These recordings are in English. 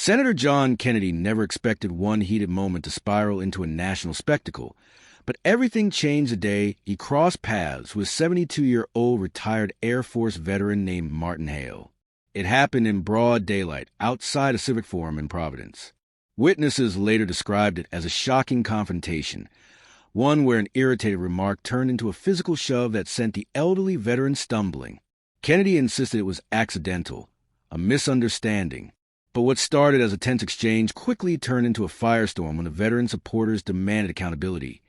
Senator John Kennedy never expected one heated moment to spiral into a national spectacle, but everything changed the day he crossed paths with 72-year-old retired Air Force veteran named Martin Hale. It happened in broad daylight outside a civic forum in Providence. Witnesses later described it as a shocking confrontation, one where an irritated remark turned into a physical shove that sent the elderly veteran stumbling. Kennedy insisted it was accidental, a misunderstanding. But what started as a tense exchange quickly turned into a firestorm when the veteran supporters demanded accountability,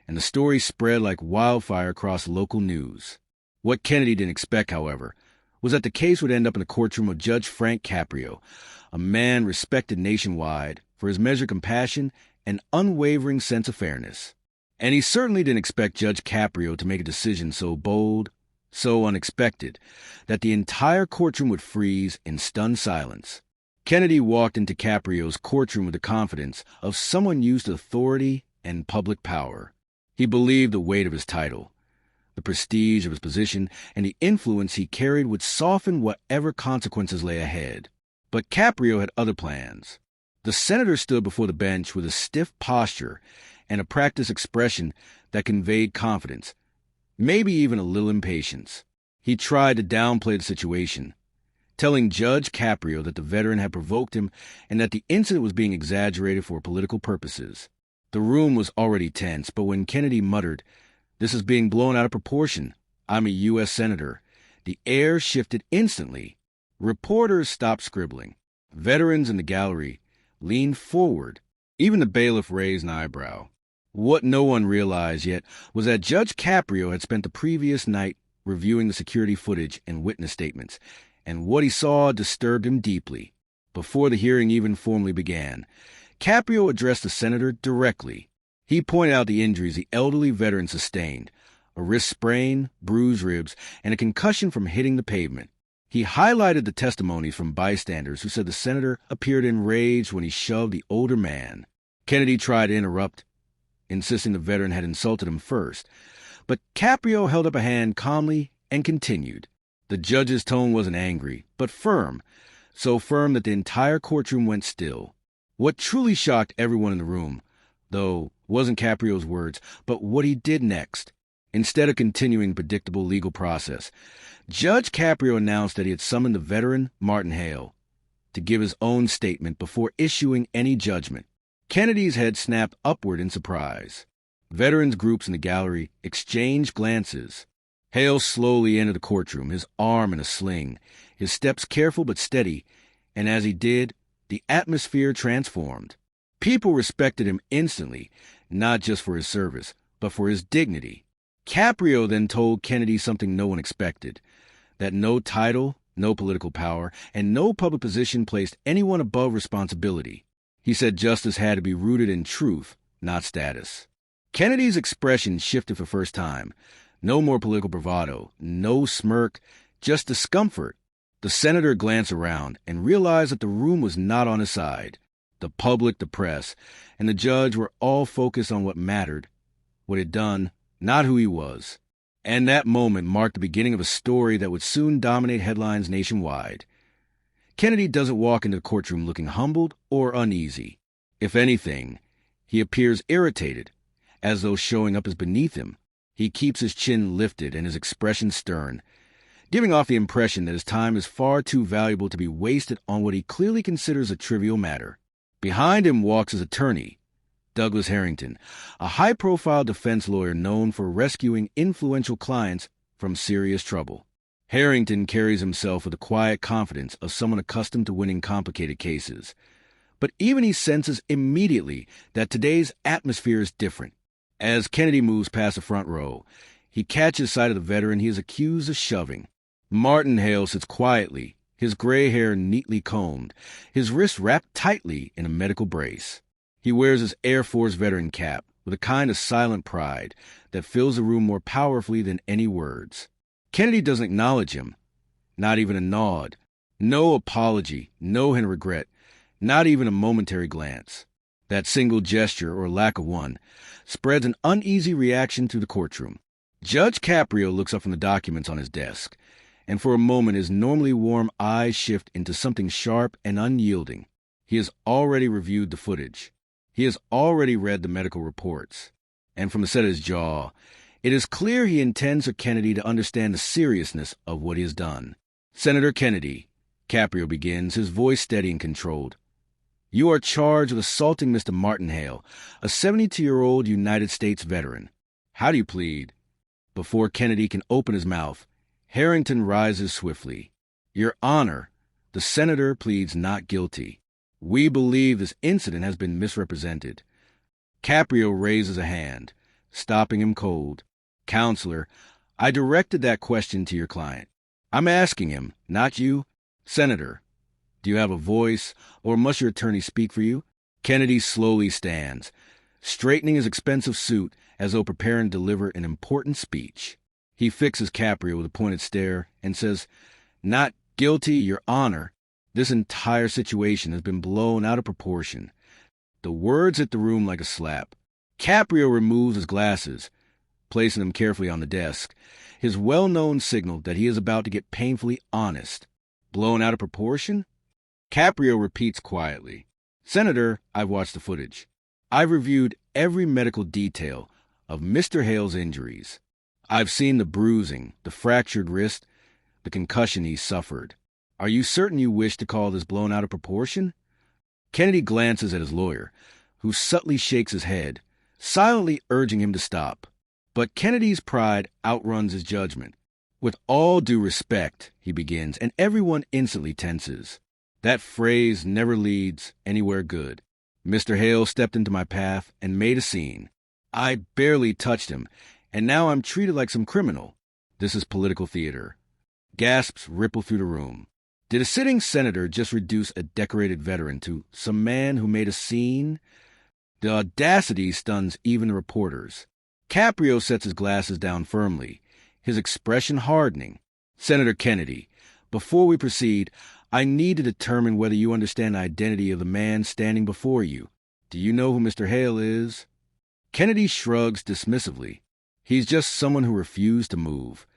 and the story spread like wildfire across local news. What Kennedy didn't expect, however, was that the case would end up in the courtroom of Judge Frank Caprio, a man respected nationwide for his measured compassion and unwavering sense of fairness. And he certainly didn't expect Judge Caprio to make a decision so bold, so unexpected, that the entire courtroom would freeze in stunned silence. Kennedy walked into Caprio's courtroom with the confidence of someone used to authority and public power. He believed the weight of his title, the prestige of his position, and the influence he carried would soften whatever consequences lay ahead. But Caprio had other plans. The senator stood before the bench with a stiff posture and a practiced expression that conveyed confidence, maybe even a little impatience. He tried to downplay the situation, telling Judge Caprio that the veteran had provoked him and that the incident was being exaggerated for political purposes. The room was already tense, but when Kennedy muttered, "This is being blown out of proportion. I'm a U.S. Senator," the air shifted instantly. Reporters stopped scribbling. Veterans in the gallery leaned forward. Even the bailiff raised an eyebrow. What no one realized yet was that Judge Caprio had spent the previous night reviewing the security footage and witness statements, and what he saw disturbed him deeply. Before the hearing even formally began, Caprio addressed the senator directly. He pointed out the injuries the elderly veteran sustained, a wrist sprain, bruised ribs, and a concussion from hitting the pavement. He highlighted the testimonies from bystanders who said the senator appeared enraged when he shoved the older man. Kennedy tried to interrupt, insisting the veteran had insulted him first, but Caprio held up a hand calmly and continued. The judge's tone wasn't angry, but firm, so firm that the entire courtroom went still. What truly shocked everyone in the room, though, wasn't Caprio's words, but what he did next. Instead of continuing the predictable legal process, Judge Caprio announced that he had summoned the veteran, Martin Hale, to give his own statement before issuing any judgment. Kennedy's head snapped upward in surprise. Veterans groups in the gallery exchanged glances. Hale slowly entered the courtroom, his arm in a sling, his steps careful but steady, and as he did, the atmosphere transformed. People respected him instantly, not just for his service, but for his dignity. Caprio then told Kennedy something no one expected, that no title, no political power, and no public position placed anyone above responsibility. He said justice had to be rooted in truth, not status. Kennedy's expression shifted for the first time. No more political bravado, no smirk, just discomfort. The senator glanced around and realized that the room was not on his side. The public, the press, and the judge were all focused on what mattered, what he'd done, not who he was. And that moment marked the beginning of a story that would soon dominate headlines nationwide. Kennedy doesn't walk into the courtroom looking humbled or uneasy. If anything, he appears irritated, as though showing up is beneath him. He keeps his chin lifted and his expression stern, giving off the impression that his time is far too valuable to be wasted on what he clearly considers a trivial matter. Behind him walks his attorney, Douglas Harrington, a high-profile defense lawyer known for rescuing influential clients from serious trouble. Harrington carries himself with the quiet confidence of someone accustomed to winning complicated cases. But even he senses immediately that today's atmosphere is different. As Kennedy moves past the front row, he catches sight of the veteran he is accused of shoving. Martin Hale sits quietly, his gray hair neatly combed, his wrists wrapped tightly in a medical brace. He wears his Air Force veteran cap with a kind of silent pride that fills the room more powerfully than any words. Kennedy doesn't acknowledge him, not even a nod, no apology, no hint of regret, not even a momentary glance. That single gesture, or lack of one, spreads an uneasy reaction through the courtroom. Judge Caprio looks up from the documents on his desk, and for a moment his normally warm eyes shift into something sharp and unyielding. He has already reviewed the footage. He has already read the medical reports. And from the set of his jaw, it is clear he intends for Kennedy to understand the seriousness of what he has done. Senator Kennedy, Caprio begins, his voice steady and controlled. You are charged with assaulting Mr. Martin Hale, a 72-year-old United States veteran. How do you plead? Before Kennedy can open his mouth, Harrington rises swiftly. Your Honor, the senator pleads not guilty. We believe this incident has been misrepresented. Caprio raises a hand, stopping him cold. Counselor, I directed that question to your client. I'm asking him, not you. Senator, do you have a voice, or must your attorney speak for you? Kennedy slowly stands, straightening his expensive suit as though preparing to deliver an important speech. He fixes Caprio with a pointed stare and says, Not guilty, Your Honor. This entire situation has been blown out of proportion. The words hit the room like a slap. Caprio removes his glasses, placing them carefully on the desk, his well-known signal that he is about to get painfully honest. Blown out of proportion? Caprio repeats quietly. Senator, I've watched the footage. I've reviewed every medical detail of Mr. Hale's injuries. I've seen the bruising, the fractured wrist, the concussion he suffered. Are you certain you wish to call this blown out of proportion? Kennedy glances at his lawyer, who subtly shakes his head, silently urging him to stop. But Kennedy's pride outruns his judgment. With all due respect, he begins, and everyone instantly tenses. That phrase never leads anywhere good. Mr. Hale stepped into my path and made a scene. I barely touched him, and now I'm treated like some criminal. This is political theater. Gasps ripple through the room. Did a sitting senator just reduce a decorated veteran to some man who made a scene? The audacity stuns even the reporters. Caprio sets his glasses down firmly, his expression hardening. Senator Kennedy, before we proceed, I need to determine whether you understand the identity of the man standing before you. Do you know who Mr. Hale is? Kennedy shrugs dismissively. He's just someone who refused to move.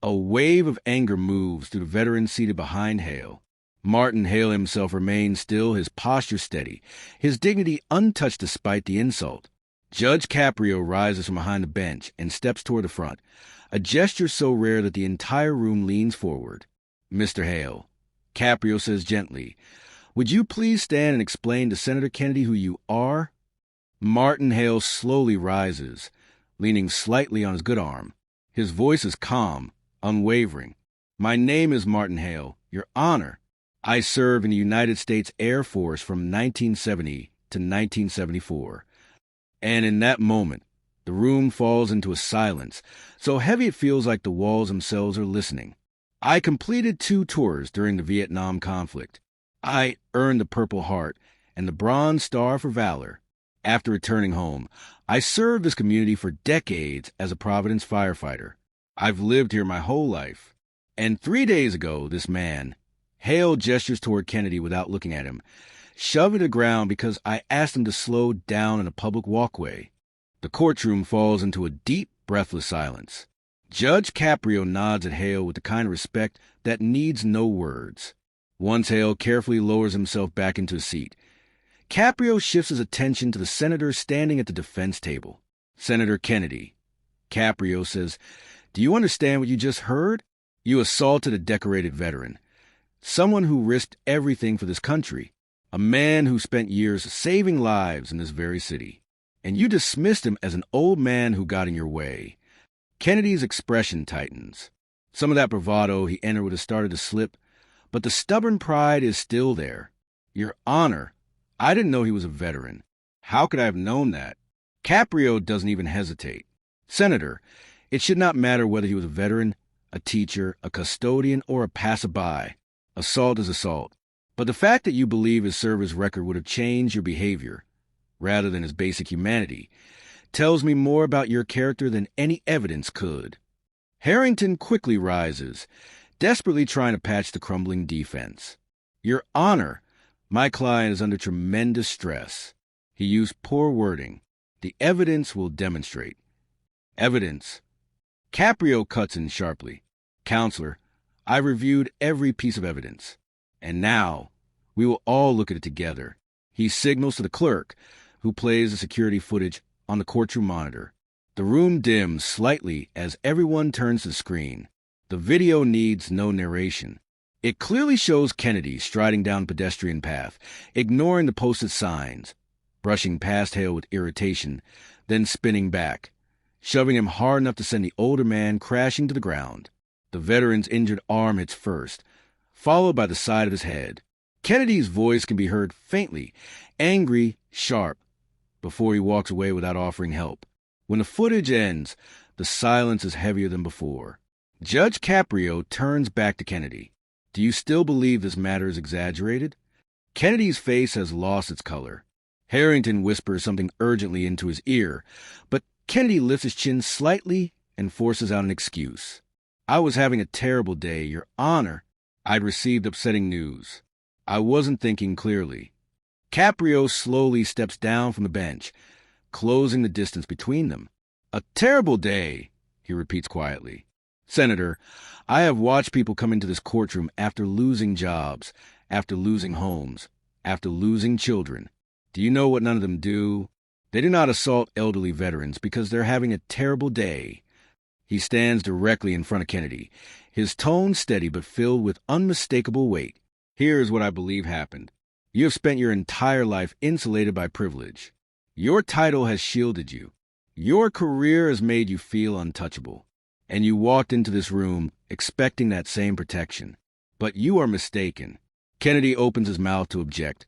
A wave of anger moves through the veteran seated behind Hale. Martin Hale himself remains still, his posture steady, his dignity untouched despite the insult. Judge Caprio rises from behind the bench and steps toward the front, a gesture so rare that the entire room leans forward. Mr. Hale, Caprio says gently, would you please stand and explain to Senator Kennedy who you are? Martin Hale slowly rises, leaning slightly on his good arm. His voice is calm, unwavering. My name is Martin Hale, Your Honor. I served in the United States Air Force from 1970 to 1974. And in that moment, the room falls into a silence, so heavy it feels like the walls themselves are listening. I completed 2 tours during the Vietnam conflict. I earned the Purple Heart and the Bronze Star for valor. After returning home, I served this community for decades as a Providence firefighter. I've lived here my whole life. And 3 days ago, this man, Hale gestures toward Kennedy without looking at him, shoved me to the ground because I asked him to slow down in a public walkway. The courtroom falls into a deep, breathless silence. Judge Caprio nods at Hale with the kind of respect that needs no words. Once Hale carefully lowers himself back into his seat, Caprio shifts his attention to the senator standing at the defense table. Senator Kennedy. Caprio says, do you understand what you just heard? You assaulted a decorated veteran, someone who risked everything for this country, a man who spent years saving lives in this very city. And you dismissed him as an old man who got in your way. Kennedy's expression tightens. Some of that bravado he entered would have started to slip, but the stubborn pride is still there. Your Honor, I didn't know he was a veteran. How could I have known that? Caprio doesn't even hesitate. Senator, it should not matter whether he was a veteran, a teacher, a custodian, or a passerby. Assault is assault. But the fact that you believe his service record would have changed your behavior, rather than his basic humanity, tells me more about your character than any evidence could. Harrington quickly rises, desperately trying to patch the crumbling defense. Your Honor, my client is under tremendous stress. He used poor wording. The evidence will demonstrate. Evidence. Caprio cuts in sharply. Counselor, I reviewed every piece of evidence. And now, We will all look at it together. He signals to the clerk, who plays the security footage on the courtroom monitor. The room dims slightly as everyone turns to the screen. The video needs no narration. It clearly shows Kennedy striding down the pedestrian path, ignoring the posted signs, brushing past Hale with irritation, then spinning back, shoving him hard enough to send the older man crashing to the ground. The veteran's injured arm hits first, followed by the side of his head. Kennedy's voice can be heard faintly, angry, sharp, before he walks away without offering help. When the footage ends, the silence is heavier than before. Judge Caprio turns back to Kennedy. Do you still believe this matter is exaggerated? Kennedy's face has lost its color. Harrington whispers something urgently into his ear, but Kennedy lifts his chin slightly and forces out an excuse. I was having a terrible day, Your Honor. I'd received upsetting news. I wasn't thinking clearly. Caprio slowly steps down from the bench, closing the distance between them. A terrible day, he repeats quietly. Senator, I have watched people come into this courtroom after losing jobs, after losing homes, after losing children. Do you know what none of them do? They do not assault elderly veterans because they're having a terrible day. He stands directly in front of Kennedy, his tone steady but filled with unmistakable weight. Here's what I believe happened. You have spent your entire life insulated by privilege. Your title has shielded you. Your career has made you feel untouchable. And you walked into this room expecting that same protection. But you are mistaken. Kennedy opens his mouth to object,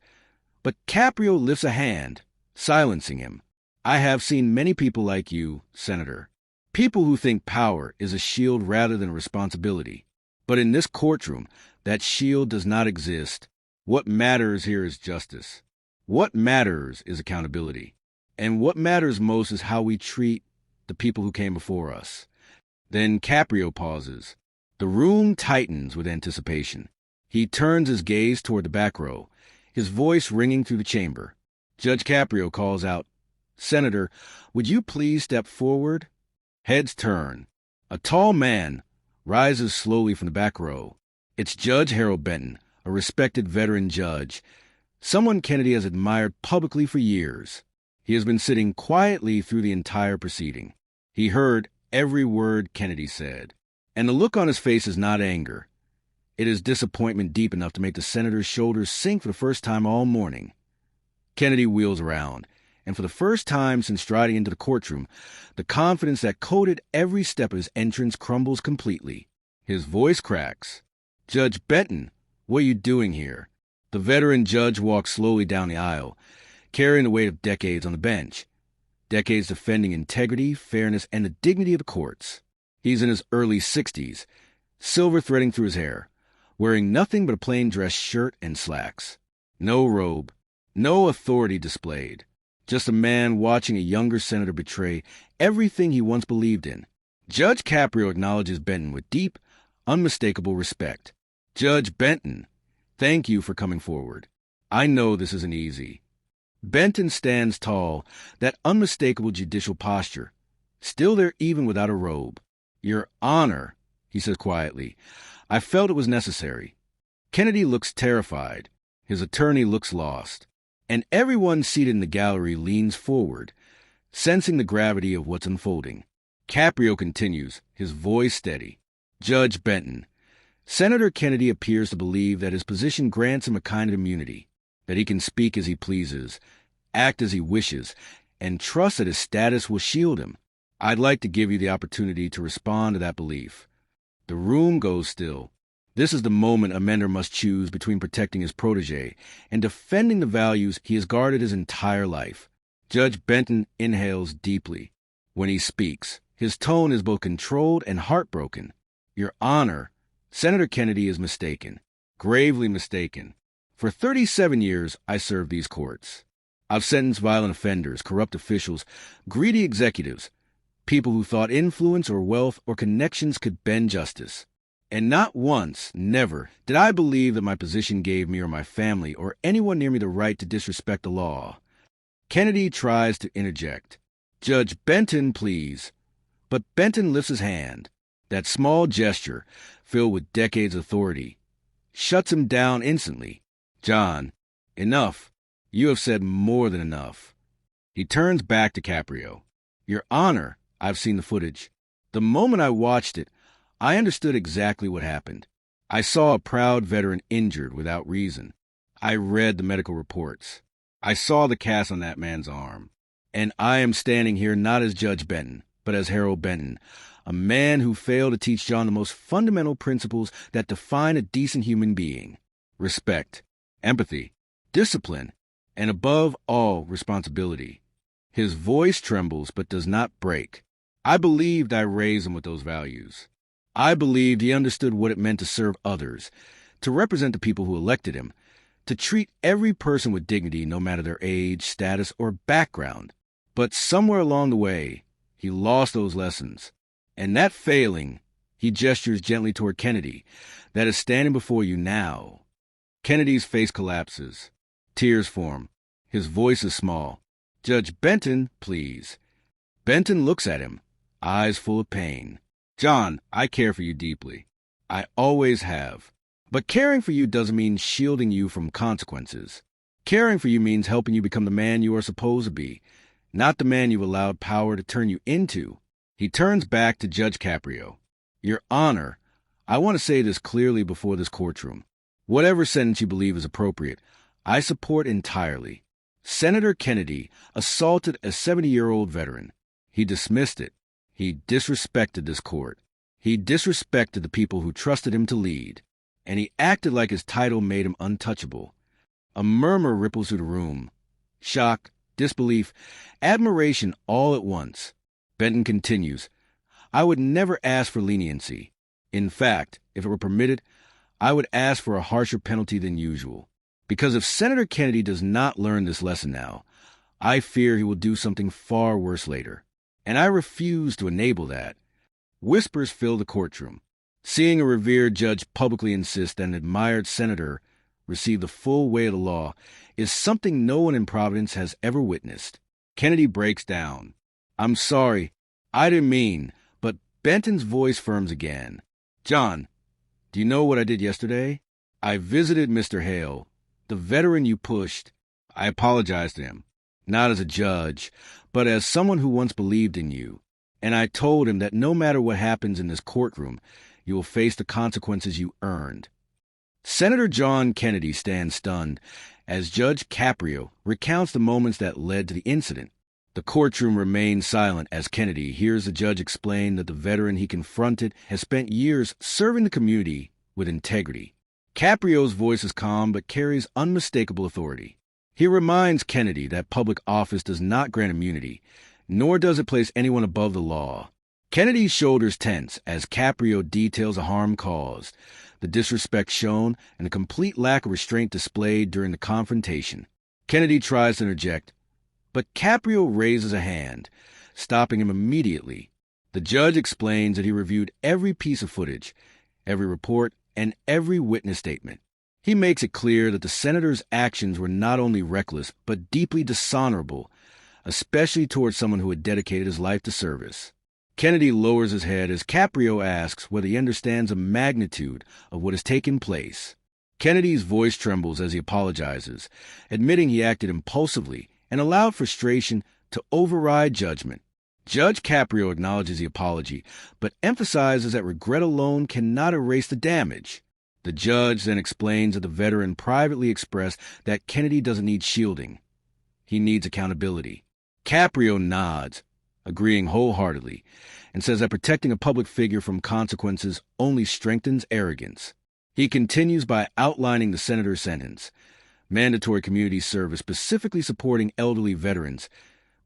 but Caprio lifts a hand, silencing him. I have seen many people like you, Senator. People who think power is a shield rather than a responsibility. But in this courtroom, that shield does not exist. What matters here is justice. What matters is accountability. And what matters most is how we treat the people who came before us. Then Caprio pauses. The room tightens with anticipation. He turns his gaze toward the back row, his voice ringing through the chamber. Judge Caprio calls out, Senator, would you please step forward? Heads turn. A tall man rises slowly from the back row. It's Judge Harold Benton, a respected veteran judge, someone Kennedy has admired publicly for years. He has been sitting quietly through the entire proceeding. He heard every word Kennedy said, and the look on his face is not anger. It is disappointment deep enough to make the senator's shoulders sink for the first time all morning. Kennedy wheels around, and for the first time since striding into the courtroom, the confidence that coated every step of his entrance crumbles completely. His voice cracks. Judge Benton, what are you doing here? The veteran judge walks slowly down the aisle, carrying the weight of decades on the bench. Decades defending integrity, fairness, and the dignity of the courts. He's in his early 60s, silver threading through his hair, wearing nothing but a plain dress shirt and slacks. No robe, no authority displayed. Just a man watching a younger senator betray everything he once believed in. Judge Caprio acknowledges Benton with deep, unmistakable respect. Judge Benton, thank you for coming forward. I know this isn't easy. Benton stands tall, that unmistakable judicial posture, still there even without a robe. Your Honor, he says quietly, I felt it was necessary. Kennedy looks terrified. His attorney looks lost. And everyone seated in the gallery leans forward, sensing the gravity of what's unfolding. Caprio continues, his voice steady. Judge Benton, Senator Kennedy appears to believe that his position grants him a kind of immunity, that he can speak as he pleases, act as he wishes, and trust that his status will shield him. I'd like to give you the opportunity to respond to that belief. The room goes still. This is the moment a mentor must choose between protecting his protege and defending the values he has guarded his entire life. Judge Benton inhales deeply. When he speaks, his tone is both controlled and heartbroken. Your Honor, Senator Kennedy is mistaken, gravely mistaken. For 37 years, I served these courts. I've sentenced violent offenders, corrupt officials, greedy executives, people who thought influence or wealth or connections could bend justice. And not once, never, did I believe that my position gave me or my family or anyone near me the right to disrespect the law. Kennedy tries to interject. Judge Benton, please. But Benton lifts his hand. That small gesture, filled with decades of authority, shuts him down instantly. John, enough. You have said more than enough. He turns back to Caprio. Your Honor, I've seen the footage. The moment I watched it, I understood exactly what happened. I saw a proud veteran injured without reason. I read the medical reports. I saw the cast on that man's arm. And I am standing here not as Judge Benton, but as Harold Benton, a man who failed to teach John the most fundamental principles that define a decent human being: respect, empathy, discipline, and above all, responsibility. His voice trembles but does not break. I believed I raised him with those values. I believed he understood what it meant to serve others, to represent the people who elected him, to treat every person with dignity no matter their age, status, or background. But somewhere along the way, he lost those lessons. And that failing, he gestures gently toward Kennedy, that is standing before you now. Kennedy's face collapses. Tears form. His voice is small. Judge Benton, please. Benton looks at him, eyes full of pain. John, I care for you deeply. I always have. But caring for you doesn't mean shielding you from consequences. Caring for you means helping you become the man you are supposed to be, not the man you allowed power to turn you into. He turns back to Judge Caprio. Your Honor, I want to say this clearly before this courtroom. Whatever sentence you believe is appropriate, I support entirely. Senator Kennedy assaulted a 70-year-old veteran. He dismissed it. He disrespected this court. He disrespected the people who trusted him to lead. And he acted like his title made him untouchable. A murmur ripples through the room. Shock, disbelief, admiration all at once. Benton continues, I would never ask for leniency. In fact, if it were permitted, I would ask for a harsher penalty than usual. Because if Senator Kennedy does not learn this lesson now, I fear he will do something far worse later. And I refuse to enable that. Whispers fill the courtroom. Seeing a revered judge publicly insist that an admired senator receive the full weight of the law is something no one in Providence has ever witnessed. Kennedy breaks down. I'm sorry. I didn't mean, but Benton's voice firms again. John, do you know what I did yesterday? I visited Mr. Hale, the veteran you pushed. I apologized to him, not as a judge, but as someone who once believed in you. And I told him that no matter what happens in this courtroom, you will face the consequences you earned. Senator John Kennedy stands stunned as Judge Caprio recounts the moments that led to the incident. The courtroom remains silent as Kennedy hears the judge explain that the veteran he confronted has spent years serving the community with integrity. Caprio's voice is calm but carries unmistakable authority. He reminds Kennedy that public office does not grant immunity, nor does it place anyone above the law. Kennedy's shoulders tense as Caprio details the harm caused, the disrespect shown, and the complete lack of restraint displayed during the confrontation. Kennedy tries to interject, but Caprio raises a hand, stopping him immediately. The judge explains that he reviewed every piece of footage, every report, and every witness statement. He makes it clear that the senator's actions were not only reckless, but deeply dishonorable, especially towards someone who had dedicated his life to service. Kennedy lowers his head as Caprio asks whether he understands the magnitude of what has taken place. Kennedy's voice trembles as he apologizes, admitting he acted impulsively and allowed frustration to override judgment. Judge Caprio acknowledges the apology, but emphasizes that regret alone cannot erase the damage. The judge then explains that the veteran privately expressed that Kennedy doesn't need shielding. He needs accountability. Caprio nods, agreeing wholeheartedly, and says that protecting a public figure from consequences only strengthens arrogance. He continues by outlining the senator's sentence: mandatory community service specifically supporting elderly veterans,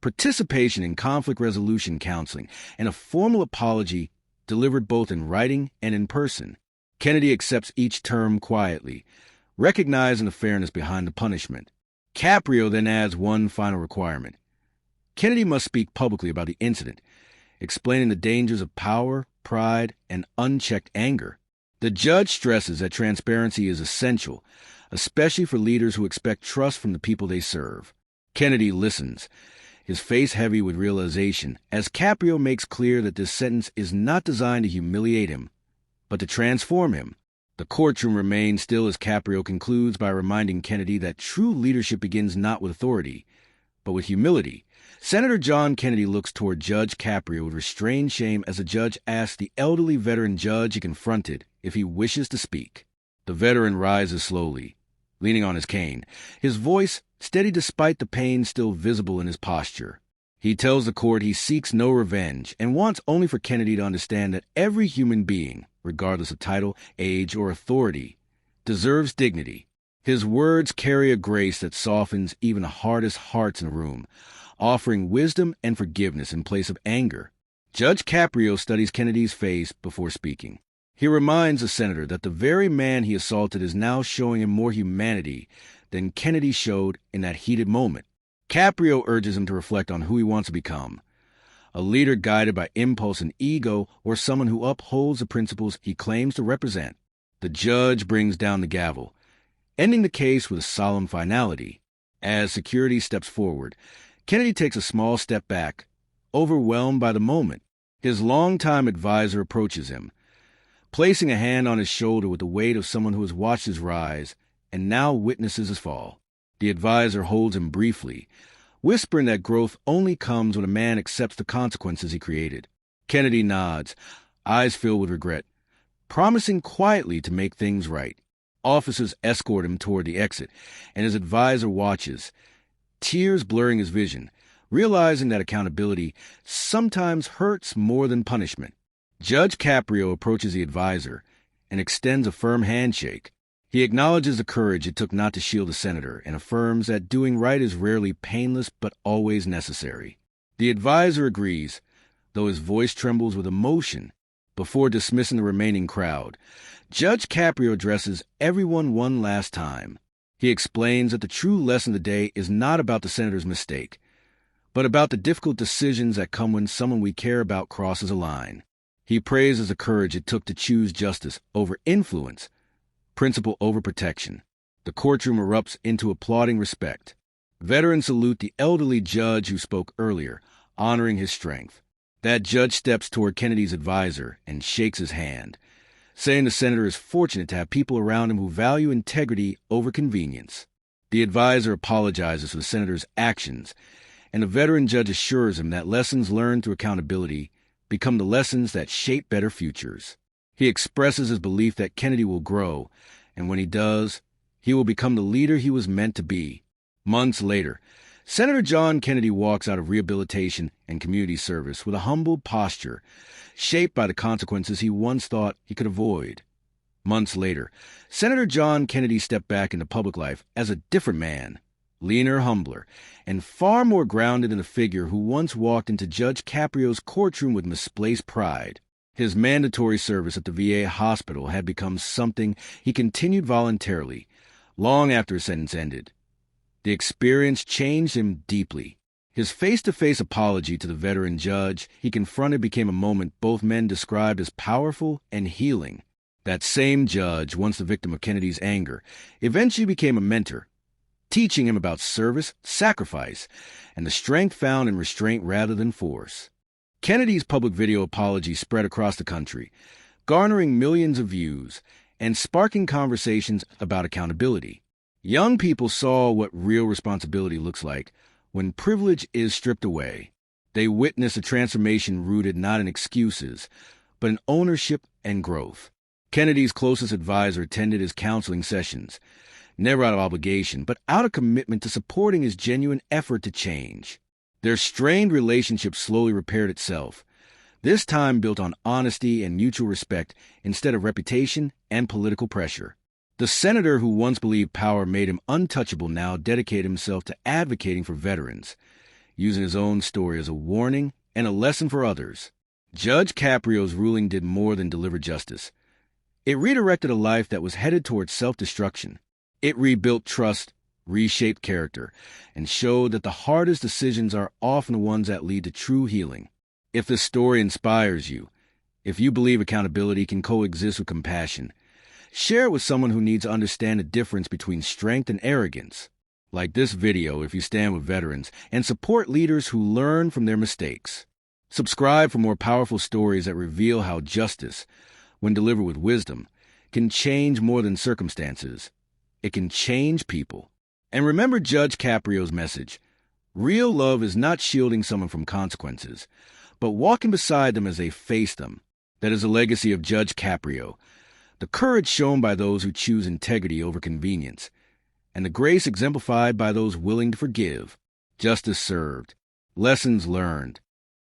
participation in conflict resolution counseling, and a formal apology delivered both in writing and in person. Kennedy accepts each term quietly, recognizing the fairness behind the punishment. Caprio then adds one final requirement. Kennedy must speak publicly about the incident, explaining the dangers of power, pride, and unchecked anger. The judge stresses that transparency is essential, especially for leaders who expect trust from the people they serve. Kennedy listens, his face heavy with realization, as Caprio makes clear that this sentence is not designed to humiliate him, but to transform him. The courtroom remains still as Caprio concludes by reminding Kennedy that true leadership begins not with authority, but with humility. Senator John Kennedy looks toward Judge Caprio with restrained shame as the judge asks the elderly veteran judge he confronted if he wishes to speak. The veteran rises slowly, leaning on his cane, his voice steady despite the pain still visible in his posture. He tells the court he seeks no revenge and wants only for Kennedy to understand that every human being, regardless of title, age, or authority, deserves dignity. His words carry a grace that softens even the hardest hearts in the room, offering wisdom and forgiveness in place of anger. Judge Caprio studies Kennedy's face before speaking. He reminds the senator that the very man he assaulted is now showing him more humanity than Kennedy showed in that heated moment. Caprio urges him to reflect on who he wants to become, a leader guided by impulse and ego, or someone who upholds the principles he claims to represent. The judge brings down the gavel, ending the case with a solemn finality. As security steps forward, Kennedy takes a small step back, overwhelmed by the moment. His longtime advisor approaches him, placing a hand on his shoulder with the weight of someone who has watched his rise and now witnesses his fall. The advisor holds him briefly, whispering that growth only comes when a man accepts the consequences he created. Kennedy nods, eyes filled with regret, promising quietly to make things right. Officers escort him toward the exit, and his advisor watches, tears blurring his vision, realizing that accountability sometimes hurts more than punishment. Judge Caprio approaches the advisor and extends a firm handshake. He acknowledges the courage it took not to shield the senator and affirms that doing right is rarely painless but always necessary. The advisor agrees, though his voice trembles with emotion. Before dismissing the remaining crowd, Judge Caprio addresses everyone one last time. He explains that the true lesson of the day is not about the senator's mistake, but about the difficult decisions that come when someone we care about crosses a line. He praises the courage it took to choose justice over influence, principle over protection. The courtroom erupts into applauding respect. Veterans salute the elderly judge who spoke earlier, honoring his strength. That judge steps toward Kennedy's advisor and shakes his hand, saying the senator is fortunate to have people around him who value integrity over convenience. The advisor apologizes for the senator's actions, and the veteran judge assures him that lessons learned through accountability become the lessons that shape better futures. He expresses his belief that Kennedy will grow, and when he does, he will become the leader he was meant to be. Months later, Senator John Kennedy walks out of rehabilitation and community service with a humbled posture, shaped by the consequences he once thought he could avoid. Months later, Senator John Kennedy stepped back into public life as a different man, leaner, humbler, and far more grounded than the figure who once walked into Judge Caprio's courtroom with misplaced pride. His mandatory service at the VA hospital had become something he continued voluntarily, long after his sentence ended. The experience changed him deeply. His face-to-face apology to the veteran judge he confronted became a moment both men described as powerful and healing. That same judge, once the victim of Kennedy's anger, eventually became a mentor, teaching him about service, sacrifice, and the strength found in restraint rather than force. Kennedy's public video apology spread across the country, garnering millions of views and sparking conversations about accountability. Young people saw what real responsibility looks like when privilege is stripped away. They witnessed a transformation rooted not in excuses, but in ownership and growth. Kennedy's closest advisor attended his counseling sessions, never out of obligation, but out of commitment to supporting his genuine effort to change. Their strained relationship slowly repaired itself, this time built on honesty and mutual respect instead of reputation and political pressure. The senator who once believed power made him untouchable now dedicated himself to advocating for veterans, using his own story as a warning and a lesson for others. Judge Caprio's ruling did more than deliver justice. It redirected a life that was headed towards self-destruction. It rebuilt trust, reshaped character, and showed that the hardest decisions are often the ones that lead to true healing. If this story inspires you, if you believe accountability can coexist with compassion, share it with someone who needs to understand the difference between strength and arrogance. Like this video if you stand with veterans and support leaders who learn from their mistakes. Subscribe for more powerful stories that reveal how justice, when delivered with wisdom, can change more than circumstances. It can change people. And remember Judge Caprio's message. Real love is not shielding someone from consequences, but walking beside them as they face them. That is a legacy of Judge Caprio. The courage shown by those who choose integrity over convenience, and the grace exemplified by those willing to forgive. Justice served. Lessons learned.